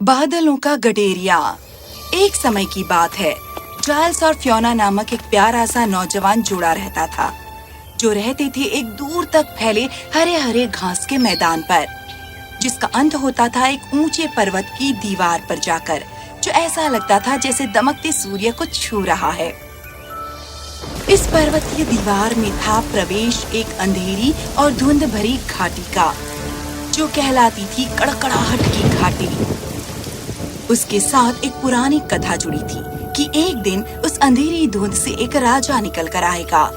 बादलों का गडेरिया। एक समय की बात है, जाइल्स और फियोना नामक एक प्यारा सा नौजवान जोड़ा रहता था, जो रहते थे एक दूर तक फैले हरे हरे घास के मैदान पर, जिसका अंत होता था एक ऊंचे पर्वत की दीवार पर जाकर, जो ऐसा लगता था जैसे दमकते सूर्य को छू रहा है। इस पर्वतीय दीवार में था प्रवेश एक अंधेरी और धुंध भरी घाटी का, जो कहलाती थी कड़कड़ाहट की घाटी। उसके साथ एक पुरानी कथा जुड़ी थी कि एक दिन उस अंधेरी धुंध से एक राजा निकल कर आएगा।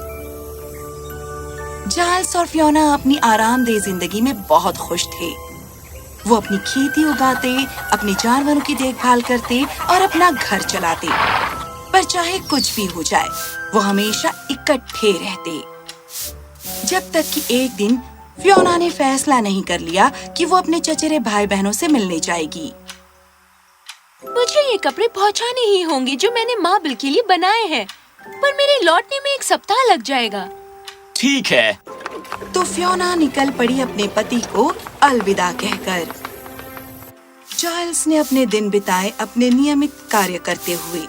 जाइल्स और फियोना अपनी आरामदेह जिंदगी में बहुत खुश थे। वो अपनी खेती उगाते, अपने जानवरों की देखभाल करते और अपना घर चलाते। पर चाहे कुछ भी हो जाए, वो हमेशा इकट्ठे रहते। जब तक कि एक दिन फियोना ने फैसला नहीं कर लिया कि वो अपने चचेरे भाई बहनों से मिलने जाएगी। मुझे ये कपड़े पहुंचाने ही होंगे जो मैंने मार्बल के लिए बनाए हैं, पर मेरे लौटने में एक सप्ताह लग जाएगा। ठीक है। तो फियोना निकल पड़ी अपने पति को अलविदा कहकर। जाइल्स ने अपने दिन बिताए अपने नियमित कार्य करते हुए,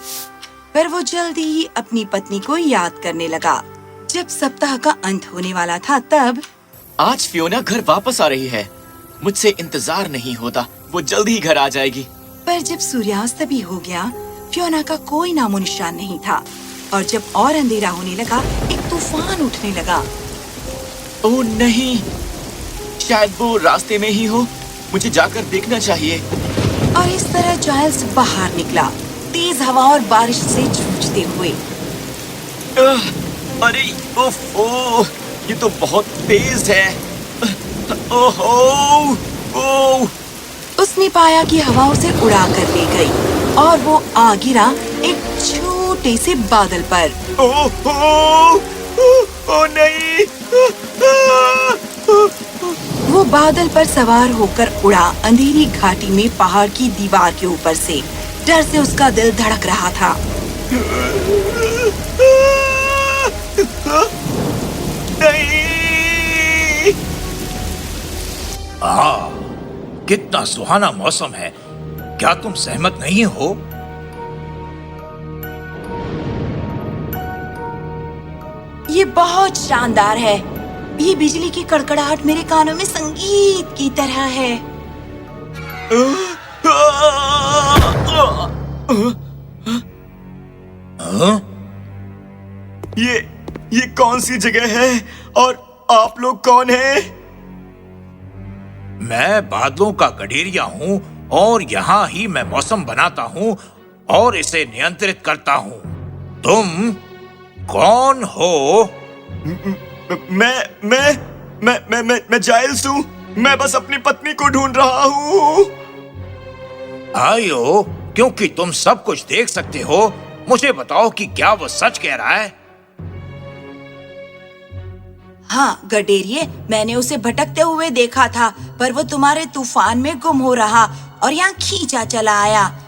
पर वो जल्दी ही अपनी पत्नी को याद करने लगा। जब सप्ताह का अंत होने वाला था, तब आज फियोना घर वापस आ रही है। मुझसे इंतजार नहीं होता, वो जल्दी ही घर आ जाएगी। पर जब सूर्यास्त भी हो गया, फियोना का कोई नामो निशान नहीं था। और जब और अंधेरा होने लगा, एक तूफान उठने लगा। ओह नहीं, शायद वो रास्ते में ही हो। मुझे जाकर देखना चाहिए। और इस तरह जाइल्स बाहर निकला, तेज हवा और बारिश से जूझते हुए। अरे ओह, ये तो बहुत तेज है। ओह। उसने पाया कि हवा उसे उड़ा कर ले गई और वो आ गिरा एक छोटे से बादल पर। ओह नहीं। वो बादल पर सवार होकर उड़ा अंधेरी घाटी में पहाड़ की दीवार के ऊपर से। डर से उसका दिल धड़क रहा था। नहीं। कितना सुहाना मौसम है। क्या तुम सहमत नहीं हो? ये बहुत शानदार है। ये बिजली की कड़कड़ाहट मेरे कानों में संगीत की तरह है। ये कौन सी जगह है और आप लोग कौन हैं? मैं बादलों का गडेरिया हूँ और यहाँ ही मैं मौसम बनाता हूँ और इसे नियंत्रित करता हूँ। तुम कौन हो? मैं जाइल्स हूँ। मैं बस अपनी पत्नी को ढूंढ रहा हूँ। आयो, क्योंकि तुम सब कुछ देख सकते हो, मुझे बताओ कि क्या वो सच कह रहा है? हाँ गडेरिये, मैंने उसे भटकते हुए देखा था, पर वो तुम्हारे तूफान में गुम हो रहा और यहाँ खींचा चला आया।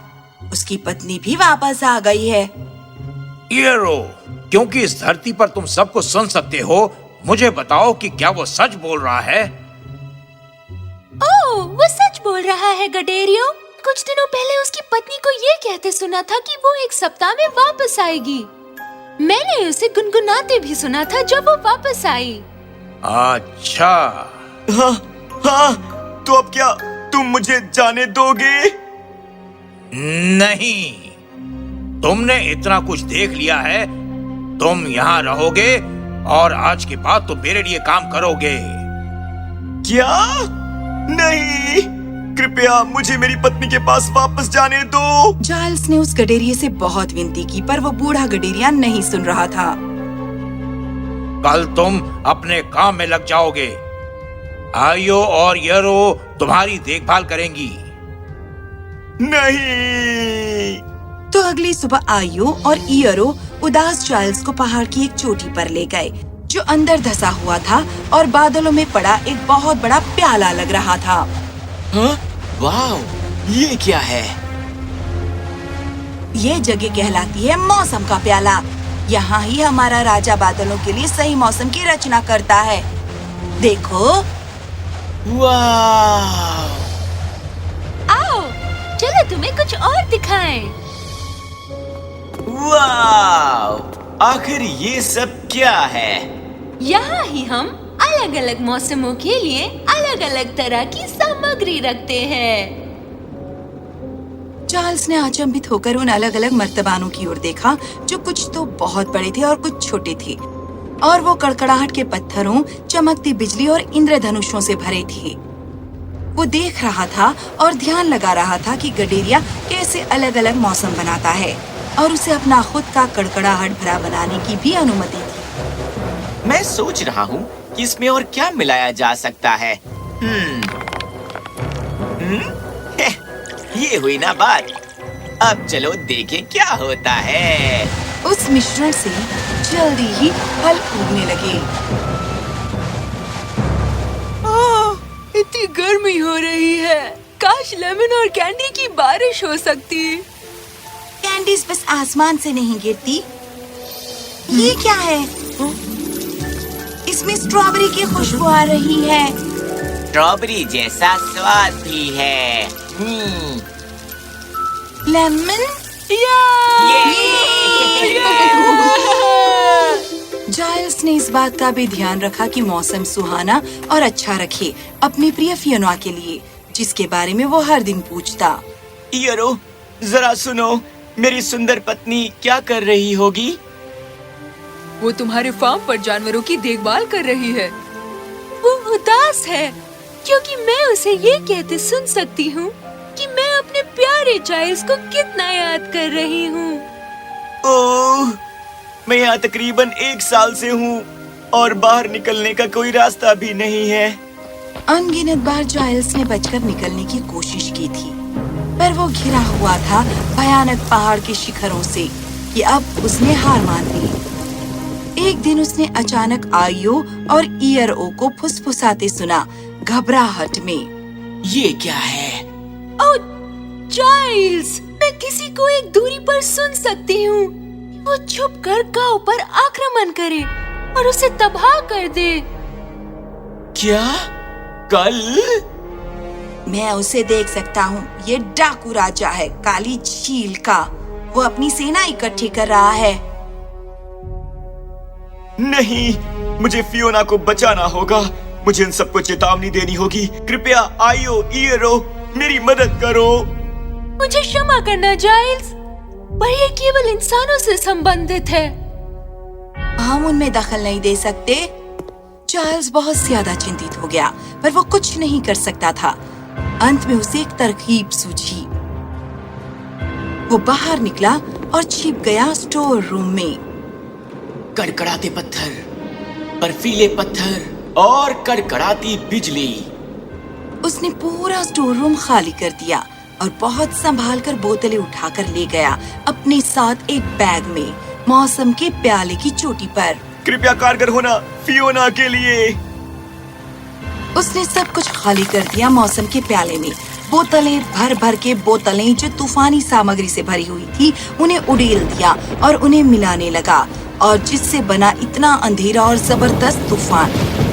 उसकी पत्नी भी वापस आ गई है। ईयरो, क्योंकि इस धरती पर तुम सब कुछ सुन सकते हो, मुझे बताओ कि क्या वो सच बोल रहा है? ओह, वो सच बोल रहा है गडेरियो। कुछ दिनों पहले उसकी पत्नी को ये कहते सुना था कि वो एक सप्ताह में वापस आएगी। मैंने उसे गुनगुनाते भी सुना था जब वो वापस आई। अच्छा। हाँ, तो अब क्या तुम मुझे जाने दोगे? नहीं, तुमने इतना कुछ देख लिया है। तुम यहाँ रहोगे और आज के बाद तुम मेरे लिए काम करोगे। क्या? नहीं, कृपया मुझे मेरी पत्नी के पास वापस जाने दो। जाइल्स ने उस गडेरिये से बहुत विनती की, पर वो बूढ़ा गडेरिया नहीं सुन रहा था। कल तुम अपने काम में लग जाओगे। आयो और यरो तुम्हारी देखभाल करेंगी। नहीं। तो अगली सुबह आयो और ईयरो उदास जाइल्स को पहाड़ की एक चोटी पर ले गए, जो अंदर धंसा हुआ था और बादलों में पड़ा एक बहुत बड़ा प्याला लग रहा था। हाँ? वाव, ये क्या है? ये जगह कहलाती है मौसम का प्याला। यहाँ ही हमारा राजा बादलों के लिए सही मौसम की रचना करता है। देखो। वाव! आओ, चलो चलो तुम्हें कुछ और दिखाएं। वाव! आखिर ये सब क्या है? यहाँ ही हम अलग अलग मौसमों के लिए अलग अलग तरह की सामग्री रखते हैं। चार्ल्स ने अचंभित होकर उन अलग अलग मर्तबानों की ओर देखा, जो कुछ तो बहुत बड़े थे और कुछ छोटे थे, और वो कड़कड़ाहट के पत्थरों, चमकती बिजली और इंद्रधनुषों से भरे थे। वो देख रहा था और ध्यान लगा रहा था कि गडेरिया कैसे अलग अलग मौसम बनाता है, और उसे अपना खुद का कड़कड़ाहट भरा बनाने की भी अनुमति थी। मैं सोच रहा हूँ कि इसमें और क्या मिलाया जा सकता है। ये हुई ना बात। अब चलो देखें क्या होता है। उस मिश्रण से जल्दी ही फल उगने लगे। इतनी गर्मी हो रही है, काश लेमन और कैंडी की बारिश हो सकती। कैंडीज बस आसमान से नहीं गिरती। ये क्या है? इसमें स्ट्रॉबेरी की खुशबू आ रही है। स्ट्रॉबेरी जैसा स्वाद भी है। लेमन? जाइल्स ने इस बात का भी ध्यान रखा कि मौसम सुहाना और अच्छा रखे अपनी प्रिय फियोना के लिए, जिसके बारे में वो हर दिन पूछता। ईयरो, जरा सुनो, मेरी सुंदर पत्नी क्या कर रही होगी? वो तुम्हारे फार्म पर जानवरों की देखभाल कर रही है। वो उदास है क्योंकि मैं उसे ये कहते सुन सकती हूँ कि मैं अपने प्यारे चाइल्ड को कितना याद कर रही हूँ। ओह, मैं यहाँ तकरीबन 1 साल से हूँ और बाहर निकलने का कोई रास्ता भी नहीं है। अनगिनत बार जाइल्स ने बचकर निकलने की कोशिश की थी, पर वो घिरा हुआ था भयानक पहाड़ के शिखरों से कि अब उसने हार मान ली। एक दिन उसने अचानक आइयो और ईयरओ को फुसफुसाते सुना, घबराहट में। ये क्या है? ओह चाइल्ड्स, मैं किसी को एक दूरी पर सुन सकती हूँ। वो छुप कर गांव पर आक्रमण करे और उसे तबाह कर दे। क्या? कल? मैं उसे देख सकता हूँ। ये डाकू राजा है, काली झील का। वो अपनी सेना इकट्ठी कर रहा है। नहीं, मुझे फियोना को बचाना होगा। मुझे इन सबको चेतावनी देनी होगी। कृपया आइयो, ईयरो, मेरी मदद करो। मुझे क्षमा करना जाइल्स, पर ये केवल इंसानों से संबंधित है। हम उनमें दखल नहीं दे सकते। चार्ल्स बहुत ज्यादा चिंतित हो गया, पर वो कुछ नहीं कर सकता था। अंत में उसे एक तरकीब सूझी। वो बाहर निकला और छिप गया स्टोर रूम में। कड़कड़ाते पत्थर, बर्फीले पत्थर और कड़कड़ाती बिजली। उसने पूरा स्टोर रूम खाली कर दिया और बहुत संभाल कर बोतलें उठाकर ले गया अपने साथ एक बैग में, मौसम के प्याले की चोटी पर। कृपया कारगर होना फियोना के लिए। उसने सब कुछ खाली कर दिया मौसम के प्याले में। बोतलें भर भर के बोतलें जो तूफानी सामग्री से भरी हुई थी, उन्हें उड़ेल दिया और उन्हें मिलाने लगा, और जिससे बना इतना अंधेरा और जबरदस्त तूफान,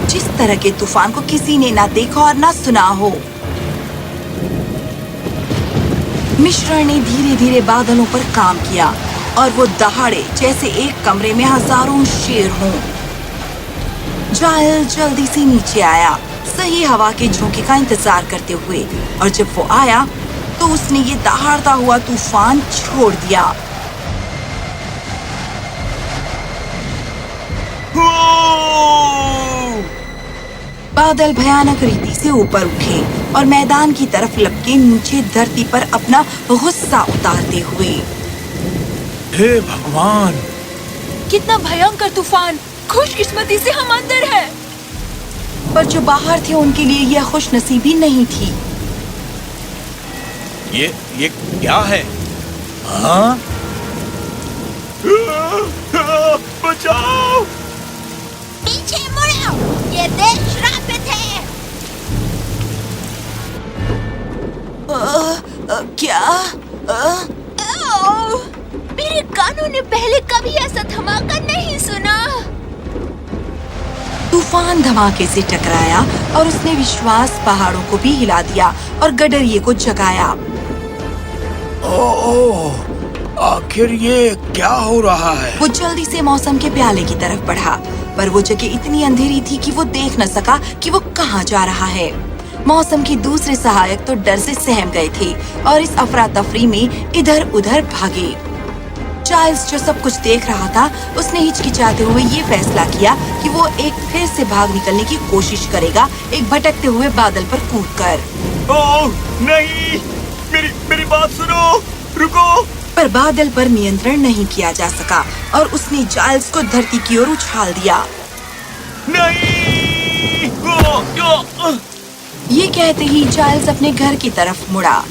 जिस तरह के तूफान को किसी ने ना देखा और ना सुना हो। मिश्रण ने धीरे धीरे बादलों पर काम किया और वो दहाड़े जैसे एक कमरे में हजारों शेर हों। जाइल जल्दी से नीचे आया, सही हवा के झोंके का इंतजार करते हुए, और जब वो आया तो उसने ये दहाड़ता हुआ तूफान छोड़ दिया। बादल भयानक रीति से ऊपर उठे और मैदान की तरफ लपके नीचे धरती पर अपना गुस्सा उतारते हुए। हे भगवान! कितना भयंकर तूफान! खुशकिस्मती से हम अंदर हैं। पर जो बाहर थे उनके लिए यह खुशनसीबी नहीं थी। ये क्या है? हाँ? बचाओ! पीछे मुड़ो, ये देश श्रापित है। क्या? मेरे कानों ने पहले कभी ऐसा धमाका नहीं सुना। तूफान धमाके से टकराया और उसने विश्वास पहाड़ों को भी हिला दिया और गडरिये को जगाया। ओह, आखिर ये क्या हो रहा है? वो जल्दी से मौसम के प्याले की तरफ बढ़ा, पर वो जगह इतनी अंधेरी थी कि वो देख न सका कि वो कहाँ जा रहा है। मौसम के दूसरे सहायक तो डर से सहम गए थे और इस अफरा तफरी में इधर उधर भागे। चार्ल्स जो सब कुछ देख रहा था, उसने हिचकिचाते हुए ये फैसला किया कि वो एक फिर से भाग निकलने की कोशिश करेगा, एक भटकते हुए बादल पर कूदकर। ओह नहीं, मेरी बात सुनो, रुको। पर बादल पर नियंत्रण नहीं किया जा सका और उसने चार्ल्स को धरती की ओर उछाल दिया। नहीं। ये कहते ही चार्ल्स अपने घर की तरफ मुड़ा।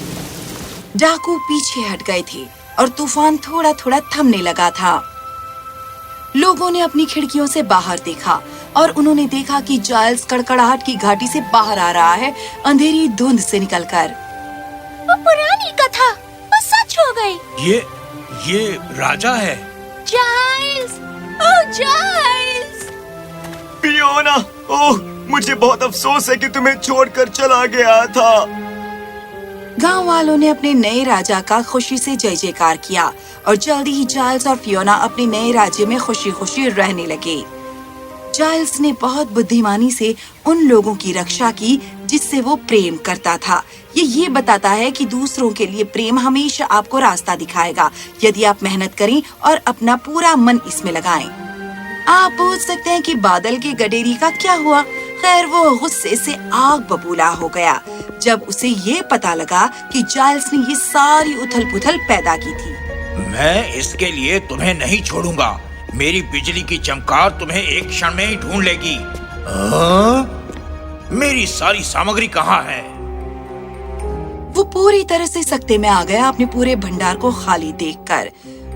डाकू पीछे हट गए थे और तूफान थोड़ा थोड़ा थमने लगा था। लोगों ने अपनी खिड़कियों से बाहर देखा और उन्होंने देखा कि चार्ल्स कड़कड़ाहट की घाटी से बाहर आ रहा है, अंधेरी धुंध से निकलकर। वो पुरानी कथा, वो सच हो गई। ये राजा है। चार्ल्स, ओह चार्ल्स! फियोना, ओह मुझे बहुत अफसोस है कि तुम्हें छोड़कर चला गया था। गांव वालों ने अपने नए राजा का खुशी से जय जयकार किया और जल्दी ही चार्ल्स और फियोना अपने नए राज्य में खुशी खुशी रहने लगे। चार्ल्स ने बहुत बुद्धिमानी से उन लोगों की रक्षा की जिससे वो प्रेम करता था। ये बताता है कि दूसरों के लिए प्रेम हमेशा आपको रास्ता दिखाएगा, यदि आप मेहनत करें और अपना पूरा मन इसमें लगाएं। आप पूछ सकते हैं कि बादल के गडेरी का क्या हुआ? खैर, वो गुस्से से आग बबूला हो गया जब उसे ये पता लगा कि चार्ल्स ने ये सारी उथल पुथल पैदा की थी। मैं इसके लिए तुम्हें नहीं छोड़ूंगा। मेरी बिजली की चमकार तुम्हें एक क्षण में ही ढूंढ लेगी। मेरी सारी सामग्री कहाँ है? वो पूरी तरह से सकते में आ गया अपने पूरे भंडार को खाली देखकर।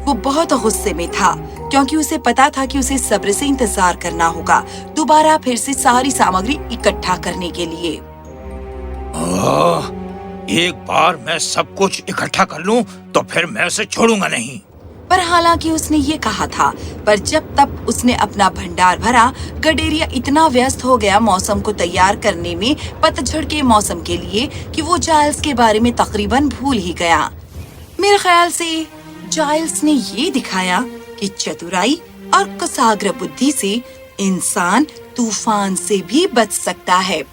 वो बहुत गुस्से में था क्योंकि उसे पता था कि उसे सब्र से इंतजार करना होगा दोबारा फिर से सारी सामग्री इकट्ठा करने के लिए। एक बार मैं सब कुछ इकट्ठा कर लूं तो फिर मैं उसे छोड़ूंगा नहीं। पर हालांकि उसने ये कहा था, पर जब तक उसने अपना भंडार भरा, गडेरिया इतना व्यस्त हो गया मौसम को तैयार करने में पतझड़ के मौसम के लिए कि वो चार्ल्स के बारे में तकरीबन भूल ही गया। मेरे ख्याल से चार्ल्स ने ये दिखाया कि चतुराई और कुशाग्र बुद्धि से इंसान तूफान से भी बच सकता है।